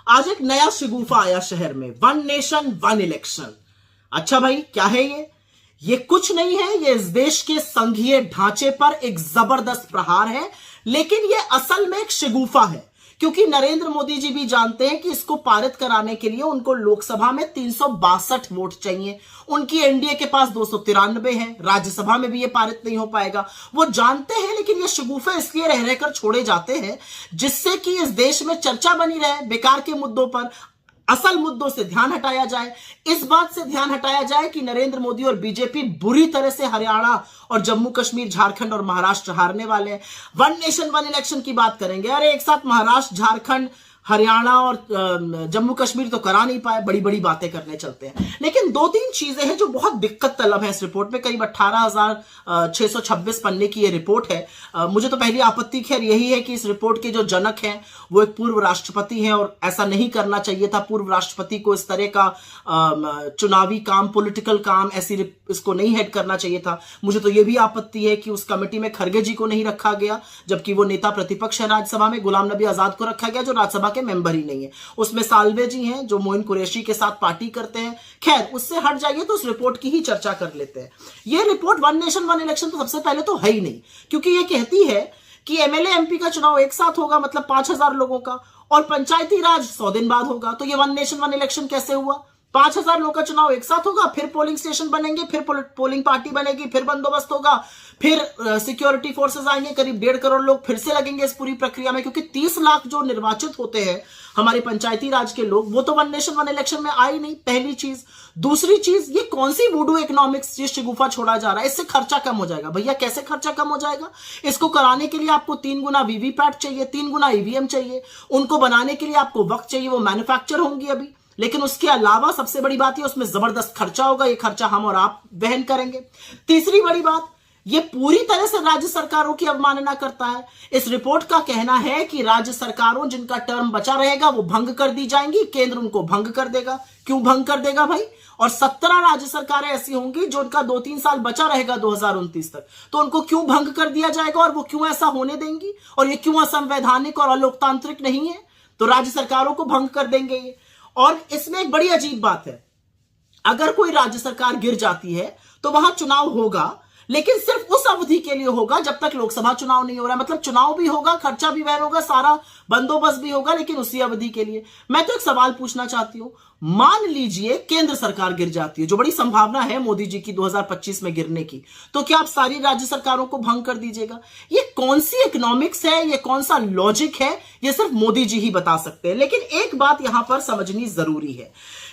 आज एक नया शगुफा आया शहर में, वन नेशन वन इलेक्शन। अच्छा भाई, क्या है ये कुछ नहीं है, ये इस देश के संघीय ढांचे पर एक जबरदस्त प्रहार है। लेकिन ये असल में एक शगुफा है, क्योंकि नरेंद्र मोदी जी भी जानते हैं कि इसको पारित कराने के लिए उनको लोकसभा में 362 वोट चाहिए। उनकी एनडीए के पास 293 है, राज्यसभा में भी ये पारित नहीं हो पाएगा, वो जानते हैं। लेकिन ये शगुफे इसलिए रह रहकर छोड़े जाते हैं जिससे कि इस देश में चर्चा बनी रहे बेकार के मुद्दों पर, असल मुद्दों से ध्यान हटाया जाए। इस बात से ध्यान हटाया जाए कि नरेंद्र मोदी और बीजेपी बुरी तरह से हरियाणा और जम्मू कश्मीर, झारखंड और महाराष्ट्र हारने वाले हैं। वन नेशन वन इलेक्शन की बात करेंगे, अरे एक साथ महाराष्ट्र, झारखंड, हरियाणा और जम्मू कश्मीर तो करा नहीं पाए, बड़ी बड़ी बातें करने चलते हैं। लेकिन दो तीन चीजें हैं जो बहुत दिक्कत तलब है इस रिपोर्ट में। करीब 18,626 पन्ने की ये रिपोर्ट है। मुझे तो पहली आपत्ति खैर यही है कि इस रिपोर्ट के जो जनक हैं वो एक पूर्व राष्ट्रपति हैं, और ऐसा नहीं करना चाहिए था। पूर्व राष्ट्रपति को इस तरह का चुनावी काम, पॉलिटिकल काम ऐसी इसको नहीं हेड करना चाहिए था। मुझे तो ये भी आपत्ति है कि उस कमेटी में खरगे जी को नहीं रखा गया, जबकि वो नेता प्रतिपक्ष है राज्यसभा में। गुलाम नबी आजाद को रखा गया जो राज्यसभा के मेंबर ही नहीं है। उसमें साल्वे जी हैं जो मोइन कुरैशी के साथ पार्टी करते हैं। खैर, उससे हट जाइए तो उस रिपोर्ट की ही चर्चा कर लेते हैं। यह report one nation one election तो सबसे पहले तो है ही नहीं, क्योंकि यह कहती है कि एमएलए एमपी का चुनाव एक साथ होगा, मतलब 5,000 लोगों का, और पंचायती राज 100 दिन बाद होगा। तो यह वन नेशन वन इलेक्शन कैसे हुआ? 5,000 लोगों का चुनाव एक साथ होगा, फिर पोलिंग स्टेशन बनेंगे, फिर पोलिंग पार्टी बनेगी, फिर बंदोबस्त होगा, फिर सिक्योरिटी फोर्सेस आएंगे, करीब 1.5 करोड़ लोग फिर से लगेंगे इस पूरी प्रक्रिया में, क्योंकि 30 लाख जो निर्वाचित होते हैं हमारे पंचायती राज के लोग, वो तो वन नेशन वन इलेक्शन में आई नहीं, पहली चीज। दूसरी चीज, ये कौन सी वुडू इकोनॉमिक्स ये शगुफा छोड़ा जा रहा है? इससे खर्चा कम हो जाएगा। भैया कैसे खर्चा कम हो जाएगा? इसको कराने के लिए आपको 3 गुना वीवीपैट चाहिए, 3 गुना ईवीएम चाहिए। उनको बनाने के लिए आपको वक्त चाहिए, वो मैन्युफैक्चर होंगी अभी। लेकिन उसके अलावा सबसे बड़ी बात है उसमें जबरदस्त खर्चा होगा, ये खर्चा हम और आप वहन करेंगे। तीसरी बड़ी बात, ये पूरी तरह से राज्य सरकारों की अवमानना करता है। इस रिपोर्ट का कहना है कि राज्य सरकारों जिनका टर्म बचा रहेगा वो भंग कर दी जाएंगी, केंद्र उनको भंग कर देगा। क्यों भंग कर देगा भाई? और 17 राज्य सरकारें ऐसी होंगी जो उनका 2-3 साल बचा रहेगा 2029 तक, तो उनको क्यों भंग कर दिया जाएगा और वो क्यों ऐसा होने देंगी? और ये क्यों असंवैधानिक और अलोकतांत्रिक नहीं है? तो राज्य सरकारों को भंग कर देंगे ये। और इसमें एक बड़ी अजीब बात है, अगर कोई राज्य सरकार गिर जाती है तो वहां चुनाव होगा, लेकिन सिर्फ उस अवधि के लिए होगा जब तक लोकसभा चुनाव नहीं हो रहा है। मतलब चुनाव भी होगा, खर्चा भी वहन होगा, सारा बंदोबस्त भी होगा, लेकिन उसी अवधि के लिए। मैं तो एक सवाल पूछना चाहती हूं, मान लीजिए केंद्र सरकार गिर जाती है, जो बड़ी संभावना है मोदी जी की 2025 में गिरने की, तो क्या आप सारी राज्य सरकारों को भंग कर दीजिएगा? ये कौन सी इकोनॉमिक्स है, ये कौन सा लॉजिक है? ये सिर्फ मोदी जी ही बता सकते हैं। लेकिन एक बात यहां पर समझनी जरूरी है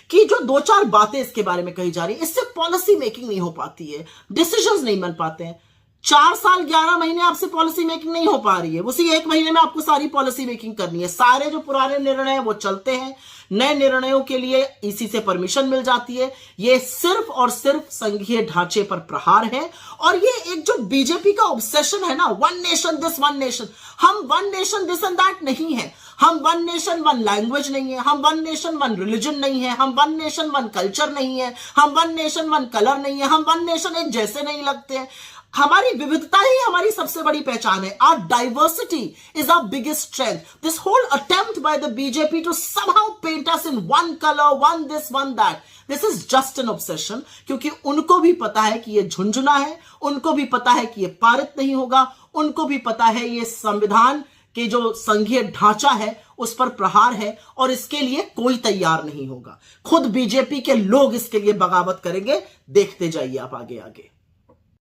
कि जो 2-4 बातें इसके बारे में कही जा रही है, इससे पॉलिसी मेकिंग नहीं हो पाती है, डिसीजंस नहीं बन पाते हैं। 4 साल 11 महीने आपसे पॉलिसी मेकिंग नहीं हो पा रही है, उसी 1 महीने में आपको सारी पॉलिसी मेकिंग करनी है। सारे जो पुराने निर्णय हैं वो चलते हैं, नए निर्णयों के लिए ईसी से परमिशन मिल जाती है। ये सिर्फ और सिर्फ संघीय ढांचे पर प्रहार है। और ये एक जो बीजेपी का ऑब्सेशन है ना, one nation this one nation, हम one nation this and that नहीं है, हम वन नेशन वन लैंग्वेज नहीं है, हम वन नेशन वन रिलीजन नहीं है, हम वन नेशन वन कल्चर नहीं है, हम वन नेशन वन कलर नहीं है, हम वन नेशन एक जैसे नहीं लगते हैं। हमारी विविधता ही हमारी सबसे बड़ी पहचान है। Our diversity is our biggest strength. This whole attempt by the BJP to somehow paint us in one color, one this, one that, this is just an obsession. क्योंकि उनको भी पता है कि ये झुंझुना है, उनको भी पता है कि ये पारित नहीं होगा, उनको भी पता है ये संविधान के जो संघीय ढांचा है उस पर प्रहार है, और इसके लिए कोई तैयार नहीं होगा। खुद बीजेपी के लोग इसके लिए बगावत करेंगे। देखते जाइए आप आगे आगे।